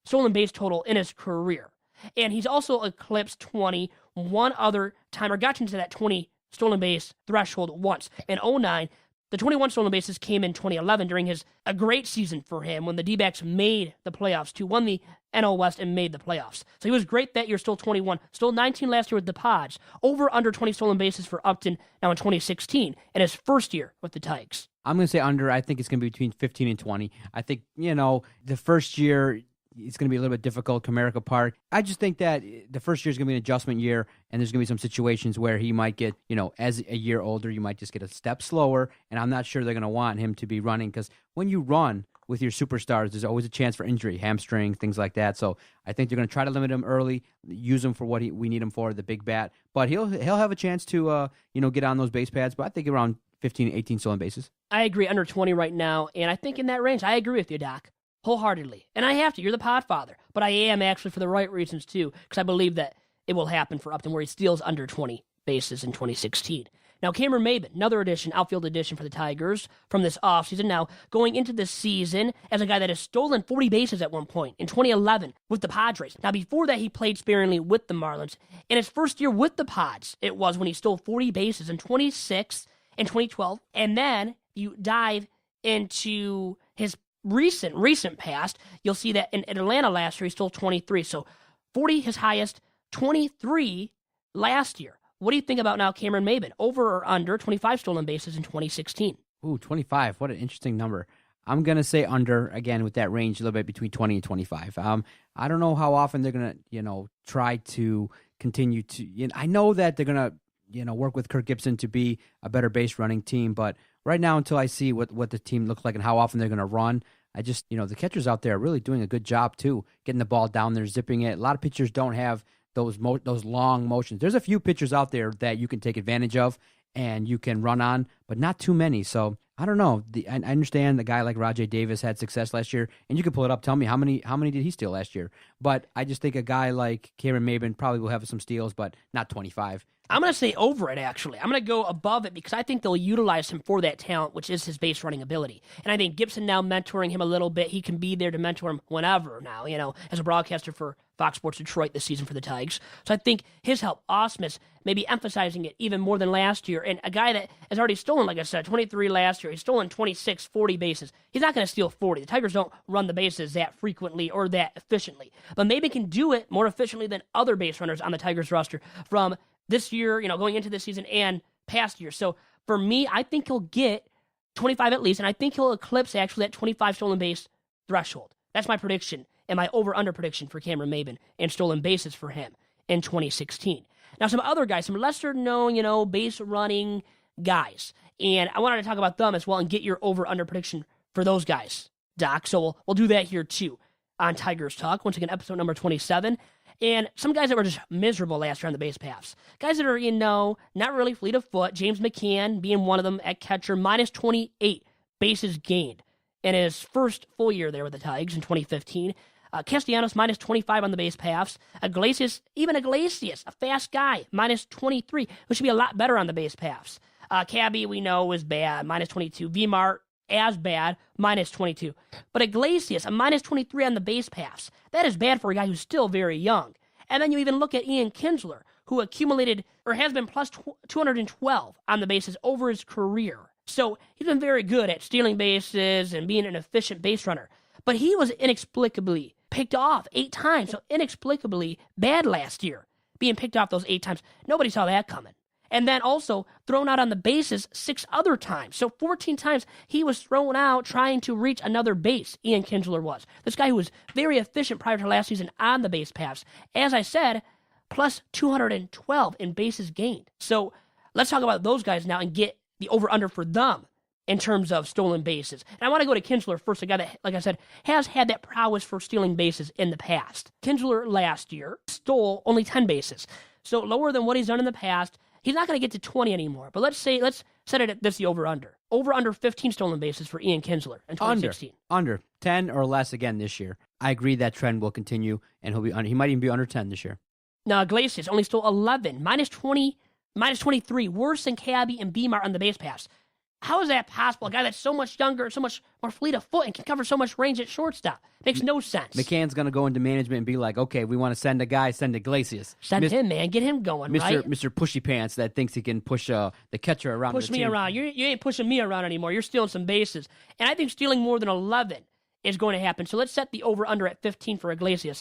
stolen base total in his career. And he's also eclipsed 20 one other time, or got into that 20 stolen base threshold once. In 2009, the 21 stolen bases came in 2011 during a great season for him when the D-backs made the playoffs too, won the NL West and made the playoffs. So he was great that year, stole 21, stole 19 last year with the Pods, over under 20 stolen bases for Upton now in 2016, in his first year with the Tigers. I'm going to say under. I think it's going to be between 15 and 20. I think, the first year it's going to be a little bit difficult, Comerica Park. I just think that the first year is going to be an adjustment year, and there's going to be some situations where he might get, as a year older, you might just get a step slower, and I'm not sure they're going to want him to be running, because when you run with your superstars, there's always a chance for injury, hamstring, things like that. So I think they're going to try to limit him early, use him for what we need him for, the big bat. But he'll have a chance to, get on those base pads, but I think around 15, 18 stolen bases. I agree, under 20 right now, and I think in that range, I agree with you, Doc, wholeheartedly. And I have to. You're the podfather. But I am actually for the right reasons, too, because I believe that it will happen for Upton, where he steals under 20 bases in 2016. Now, Cameron Maybin, another addition, outfield addition for the Tigers from this offseason. Now, going into this season as a guy that has stolen 40 bases at one point in 2011 with the Padres. Now, before that, he played sparingly with the Marlins. In his first year with the Pods, it was when he stole 40 bases in 26 and 2012. And then you dive into his recent past, you'll see that in Atlanta last year, he stole 23. So 40, his highest, 23 last year. What do you think about now Cameron Maybin? Over or under 25 stolen bases in 2016? Ooh, 25. What an interesting number. I'm going to say under, again, with that range, a little bit between 20 and 25. I don't know how often they're going to, try to continue to, I know that they're going to, work with Kirk Gibson to be a better base running team, but right now, until I see what the team looks like and how often they're going to run, I just, the catchers out there are really doing a good job, too, getting the ball down there, zipping it. A lot of pitchers don't have those long motions. There's a few pitchers out there that you can take advantage of and you can run on, but not too many. So I don't know. I understand the guy like Rajay Davis had success last year, and you can pull it up. Tell me how many did he steal last year? But I just think a guy like Cameron Maybin probably will have some steals, but not 25. I'm going to say over it, actually. I'm going to go above it because I think they'll utilize him for that talent, which is his base running ability. And I think Gibson now mentoring him a little bit, he can be there to mentor him whenever now, as a broadcaster for Fox Sports Detroit this season for the Tigers. So I think his help, Ausmus, maybe emphasizing it even more than last year. And a guy that has already stolen, like I said, 23 last year. He's stolen 26, 40 bases. He's not going to steal 40. The Tigers don't run the bases that frequently or that efficiently. But maybe can do it more efficiently than other base runners on the Tigers roster from this year, going into this season and past years. So for me, I think he'll get 25 at least, and I think he'll eclipse actually that 25 stolen base threshold. That's my prediction and my over-under prediction for Cameron Maybin and stolen bases for him in 2016. Now, some other guys, some lesser-known, base-running guys, and I wanted to talk about them as well and get your over-under prediction for those guys, Doc. So we'll do that here, too, on Tigers Talk. Once again, episode number 27. And some guys that were just miserable last year on the base paths. Guys that are, not really fleet of foot. James McCann being one of them at catcher, minus 28 bases gained in his first full year there with the Tigers in 2015. Castellanos, minus 25 on the base paths. Iglesias, a fast guy, minus 23, which should be a lot better on the base paths. Cabby, we know, is bad, minus 22. Vmart, as bad, minus 22. But Iglesias, a minus 23 on the base paths. That is bad for a guy who's still very young. And then you even look at Ian Kinsler, who accumulated, or has been plus 212 on the bases over his career. So he's been very good at stealing bases and being an efficient base runner. But he was inexplicably picked off 8 times, so inexplicably bad last year, being picked off those 8 times. Nobody saw that coming. And then also thrown out on the bases 6 other times. So 14 times he was thrown out trying to reach another base, Ian Kinsler was. This guy who was very efficient prior to last season on the base paths. As I said, plus 212 in bases gained. So let's talk about those guys now and get the over-under for them in terms of stolen bases. And I want to go to Kinsler first, a guy that, like I said, has had that prowess for stealing bases in the past. Kinsler last year stole only 10 bases. So lower than what he's done in the past. He's not going to get to 20 anymore. But let's set it at this, the over-under. Over-under 15 stolen bases for Ian Kinsler in 2016. Under 10 or less again this year. I agree that trend will continue, and he might even be under 10 this year. Now, Iglesias only stole 11, minus 20, minus 23, worse than Cabby and Beamar on the base pass. How is that possible? A guy that's so much younger, so much more fleet of foot, and can cover so much range at shortstop. Makes no sense. McCann's going to go into management and be like, okay, we want to send a guy, send Iglesias. Send him, man. Get him going, right? Mr. Pushy Pants that thinks he can push the catcher around. Push me around. You ain't pushing me around anymore. You're stealing some bases. And I think stealing more than 11 is going to happen. So let's set the over-under at 15 for Iglesias.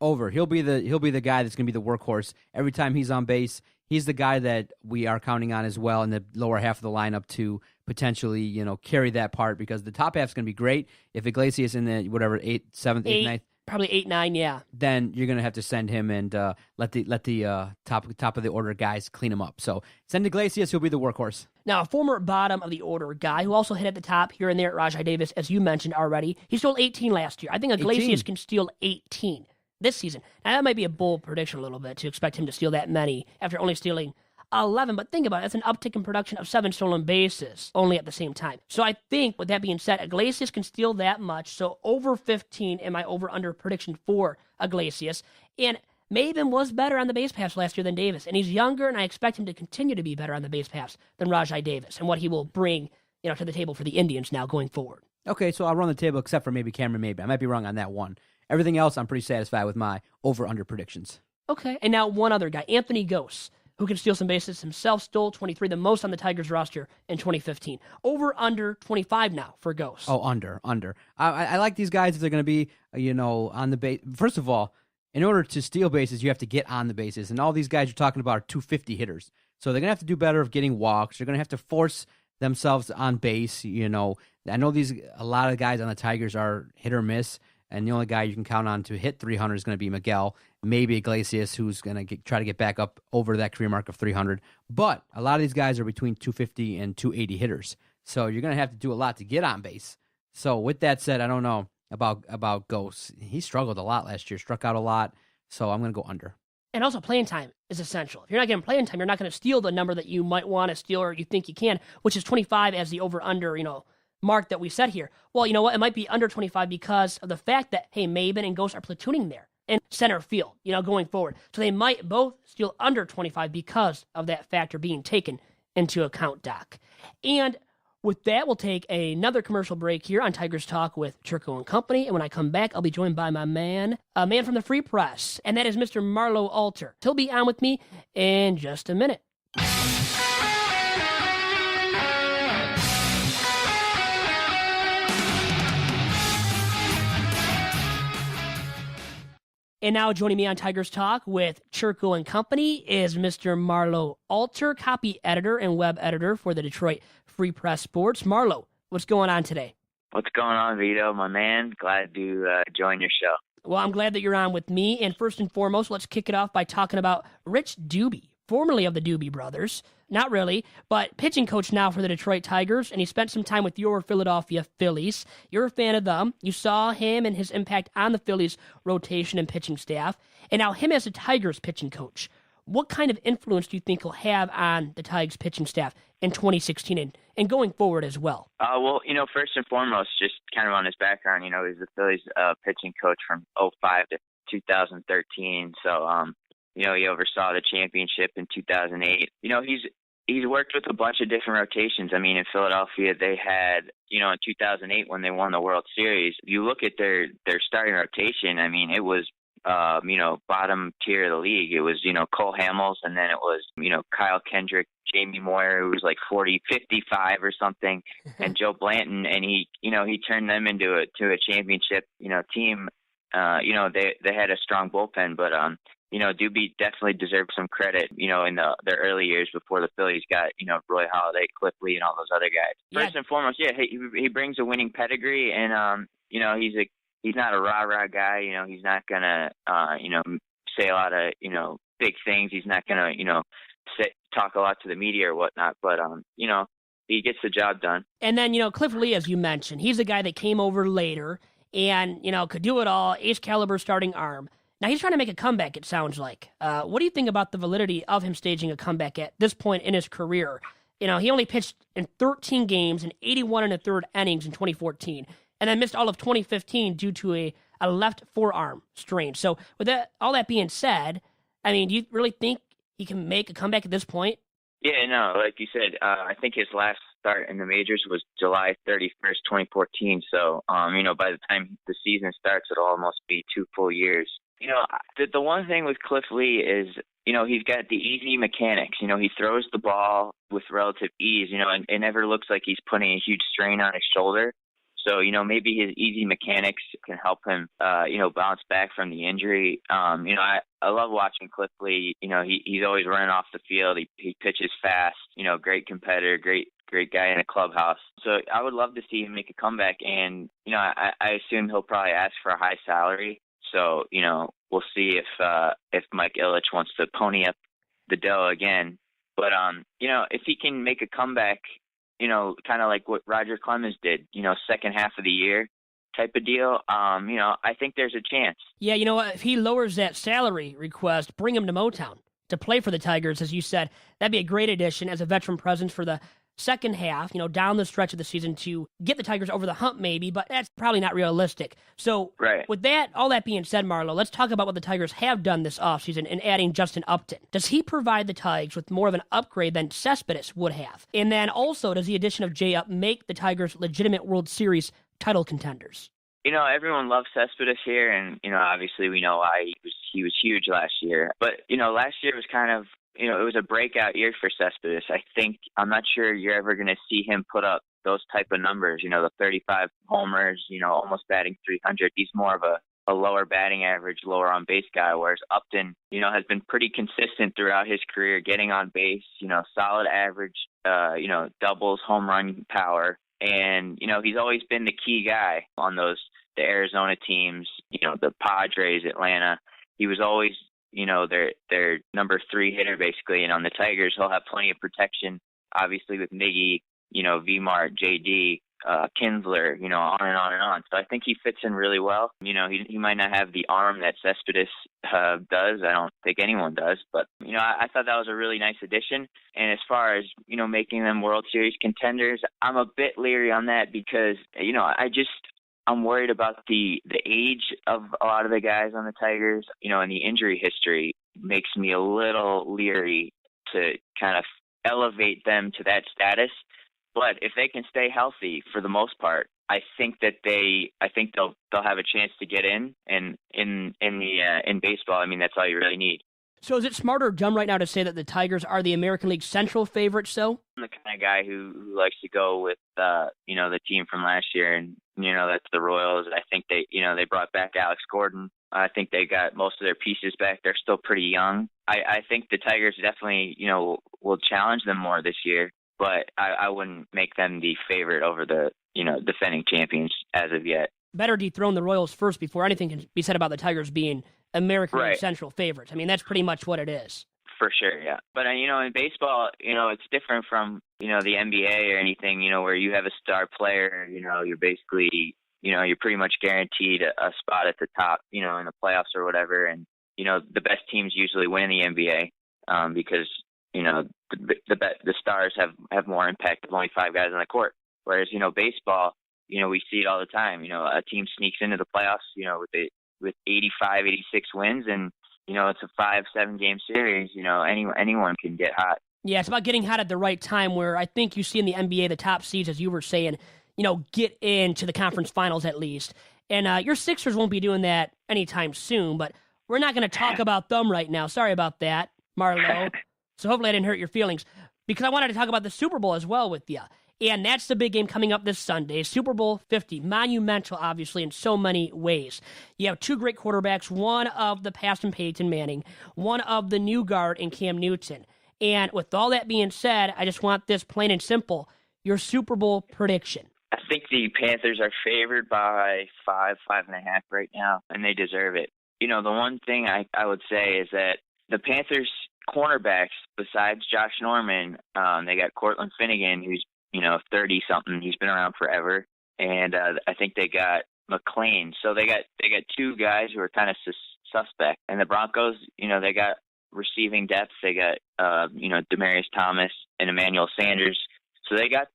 Over. He'll be the guy that's going to be the workhorse. Every time he's on base, he's the guy that we are counting on as well in the lower half of the lineup to potentially, carry that part, because the top half is going to be great. If Iglesias in the 8th, 7th, 8th, 9th, probably 8, 9, yeah. Then you're going to have to send him and let the top of the order guys clean him up. So send Iglesias, he'll be the workhorse. Now, a former bottom of the order guy who also hit at the top here and there at Rashad Davis, as you mentioned already. He stole 18 last year. I think Iglesias can steal 18 this season. Now, that might be a bold prediction a little bit to expect him to steal that many after only stealing 11, but think about it. That's an uptick in production of 7 stolen bases only at the same time. So I think, with that being said, Iglesias can steal that much. So over 15 in my over-under prediction for Iglesias. And Maben was better on the base pass last year than Davis, and he's younger, and I expect him to continue to be better on the base pass than Rashad Davis, and what he will bring, to the table for the Indians now going forward. Okay, so I'll run the table except for maybe Cameron Maben. I might be wrong on that one. Everything else, I'm pretty satisfied with my over-under predictions. Okay, and now one other guy, Anthony Gose, who can steal some bases himself, stole 23, the most on the Tigers roster in 2015. Over-under 25 now for Gose. Oh, under. I like these guys if they're going to be, on the base. First of all, in order to steal bases, you have to get on the bases. And all these guys you're talking about are 250 hitters. So they're going to have to do better of getting walks. They're going to have to force themselves on base. I know a lot of guys on the Tigers are hit or miss. And the only guy you can count on to hit 300 is going to be Miguel. Maybe Iglesias, who's going to try to get back up over that career mark of 300. But a lot of these guys are between 250 and 280 hitters. So you're going to have to do a lot to get on base. So with that said, I don't know about Gose. He struggled a lot last year, struck out a lot. So I'm going to go under. And also playing time is essential. If you're not getting playing time, you're not going to steal the number that you might want to steal or you think you can, which is 25 as the over-under, mark that we set here. Well, you know what? It might be under 25 because of the fact that, hey, Maben and Gose are platooning there in center field, going forward. So they might both steal under 25 because of that factor being taken into account, Doc. And with that, we'll take another commercial break here on Tigers Talk with Chirco and Company. And when I come back, I'll be joined by my man, a man from the Free Press, and that is Mr. Marlowe Alter. He'll be on with me in just a minute. And now joining me on Tigers Talk with Chirco and Company is Mr. Marlowe Alter, copy editor and web editor for the Detroit Free Press Sports. Marlowe, what's going on today? What's going on, Vito, my man? Glad to join your show. Well, I'm glad that you're on with me. And first and foremost, let's kick it off by talking about Rich Dubee, formerly of the Dubee brothers. Not really, but pitching coach now for the Detroit Tigers, and he spent some time with your Philadelphia Phillies. You're a fan of them. You saw him and his impact on the Phillies' rotation and pitching staff, and now him as a Tigers pitching coach. What kind of influence do you think he'll have on the Tigers pitching staff in 2016 and going forward as well? Well, first and foremost, just kind of on his background, he's the Phillies pitching coach from 2005 to 2013, so he oversaw the championship in 2008. He's worked with a bunch of different rotations. I mean, in Philadelphia, they had, in 2008 when they won the World Series, you look at their starting rotation, I mean, it was, bottom tier of the league. It was, Cole Hamels, and then it was, Kyle Kendrick, Jamie Moyer, who was like 55 or something, and Joe Blanton, and he turned them into a championship, team. They had a strong bullpen, but, Dubee definitely deserved some credit, in their early years before the Phillies got, Roy Halladay, Cliff Lee, and all those other guys. First and foremost, he brings a winning pedigree, and, he's not a rah-rah guy. He's not going to, say a lot of, big things. He's not going to, talk a lot to the media or whatnot, but, he gets the job done. And then, Cliff Lee, as you mentioned, he's the guy that came over later and, could do it all, ace caliber starting arm. Now, he's trying to make a comeback, it sounds like. What do you think about the validity of him staging a comeback at this point in his career? He only pitched in 13 games and 81 and a third innings in 2014, and then missed all of 2015 due to a left forearm strain. So with all that being said, do you really think he can make a comeback at this point? Yeah, no, like you said, I think his last start in the majors was July 31st, 2014. So, by the time the season starts, it'll almost be 2 full years. The one thing with Cliff Lee is, he's got the easy mechanics. He throws the ball with relative ease, and it never looks like he's putting a huge strain on his shoulder. So, maybe his easy mechanics can help him, bounce back from the injury. I love watching Cliff Lee. He's always running off the field. He pitches fast, great competitor, great guy in a clubhouse. So I would love to see him make a comeback. And, I assume he'll probably ask for a high salary. So, we'll see if Mike Ilitch wants to pony up the dough again. But, if he can make a comeback, kind of like what Roger Clemens did, second half of the year type of deal, I think there's a chance. Yeah, if he lowers that salary request, bring him to Motown to play for the Tigers, as you said. That'd be a great addition as a veteran presence for the second half, down the stretch of the season to get the Tigers over the hump maybe, but that's probably not realistic. So right. With that, all that being said, Marlowe, let's talk about what the Tigers have done this offseason in adding Justin Upton. Does he provide the Tigers with more of an upgrade than Cespedes would have? And then also, does the addition of J Up make the Tigers legitimate World Series title contenders? Everyone loves Cespedes here, and, obviously we know why he was huge last year. But, last year was kind of, it was a breakout year for Cespedes. I'm not sure you're ever going to see him put up those type of numbers, the 35 homers, almost batting 300. He's more of a lower batting average, lower on base guy, whereas Upton, has been pretty consistent throughout his career, getting on base, solid average, doubles, home run power. And, he's always been the key guy on the Arizona teams, the Padres, Atlanta. He was always, their number 3 hitter, basically. And on the Tigers, he'll have plenty of protection, obviously, with Miggy, V-Mart, JD, Kinsler, on and on and on. So I think he fits in really well. He might not have the arm that Cespedes does. I don't think anyone does. But, I thought that was a really nice addition. And as far as, making them World Series contenders, I'm a bit leery on that because, I'm worried about the age of a lot of the guys on the Tigers, and the injury history makes me a little leery to kind of elevate them to that status. But if they can stay healthy for the most part, I think they'll have a chance to get in. And in baseball, that's all you really need. So is it smart or dumb right now to say that the Tigers are the American League Central favorites, so? I'm the kind of guy who likes to go with, the team from last year, and, that's the Royals. I think they brought back Alex Gordon. I think they got most of their pieces back. They're still pretty young. I think the Tigers definitely, will challenge them more this year, but I wouldn't make them the favorite over the, defending champions as of yet. Better dethrone the Royals first before anything can be said about the Tigers being American League Central favorites. That's pretty much what it is. For sure, yeah. But, in baseball, it's different from, the NBA or anything, where you have a star player, you're basically, you're pretty much guaranteed a spot at the top, in the playoffs or whatever. And, the best teams usually win in the NBA because, the stars have more impact. There's only 5 guys on the court. Whereas, baseball, we see it all the time. A team sneaks into the playoffs, with 85, 86 wins, and it's a 5-7 game series. Anyone can get hot. Yeah, it's about getting hot at the right time, where I think you see in the NBA the top seeds, as you were saying, get into the conference finals at least. And your Sixers won't be doing that anytime soon, but we're not going to talk about them right now. Sorry about that, Marlowe. So hopefully I didn't hurt your feelings, because I wanted to talk about the Super Bowl as well with you. And that's the big game coming up this Sunday, Super Bowl 50. Monumental, obviously, in so many ways. You have 2 great quarterbacks, one of the past in Peyton Manning, one of the new guard in Cam Newton. And with all that being said, I just want this plain and simple, your Super Bowl prediction. I think the Panthers are favored by 5.5 right now, and they deserve it. The one thing I would say is that the Panthers cornerbacks, besides Josh Norman, they got Cortland Finnegan, who's 30-something. He's been around forever. And I think they got McLean. So they got two guys who are kind of suspect. And the Broncos, they got receiving depth. They got Demaryius Thomas and Emmanuel Sanders. So they got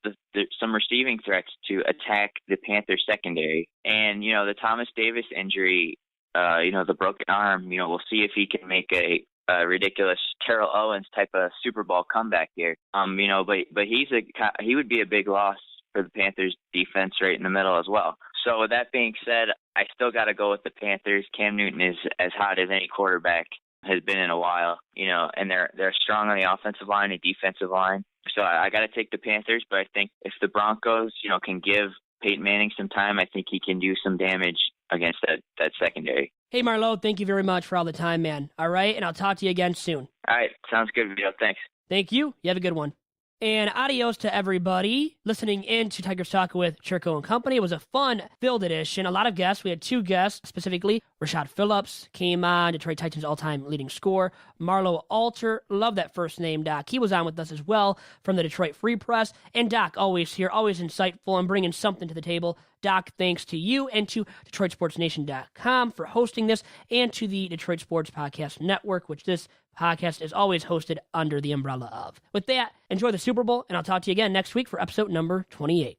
some receiving threats to attack the Panthers secondary. And the Thomas Davis injury, the broken arm, we'll see if he can make a ridiculous Terrell Owens type of Super Bowl comeback here. But he would be a big loss for the Panthers defense right in the middle as well. So with that being said, I still got to go with the Panthers. Cam Newton is as hot as any quarterback has been in a while, and they're strong on the offensive line and defensive line. So I got to take the Panthers, but I think if the Broncos, can give Peyton Manning some time, I think he can do some damage against that secondary. Hey, Marlowe, thank you very much for all the time, man. All right, and I'll talk to you again soon. All right, sounds good, Vito. Thanks. Thank you. You have a good one. And adios to everybody listening in to Tigers Talk with Chirco and Company. It was a fun-filled edition. A lot of guests. We had two guests, specifically Rashad Phillips came on, Detroit Titans all-time leading scorer. Marlowe Alter, love that first name, Doc. He was on with us as well from the Detroit Free Press. And Doc, always here, always insightful and bringing something to the table. Doc, thanks to you and to DetroitSportsNation.com for hosting this, and to the Detroit Sports Podcast Network, which this podcast is always hosted under the umbrella of. With that, enjoy the Super Bowl, and I'll talk to you again next week for episode number 28.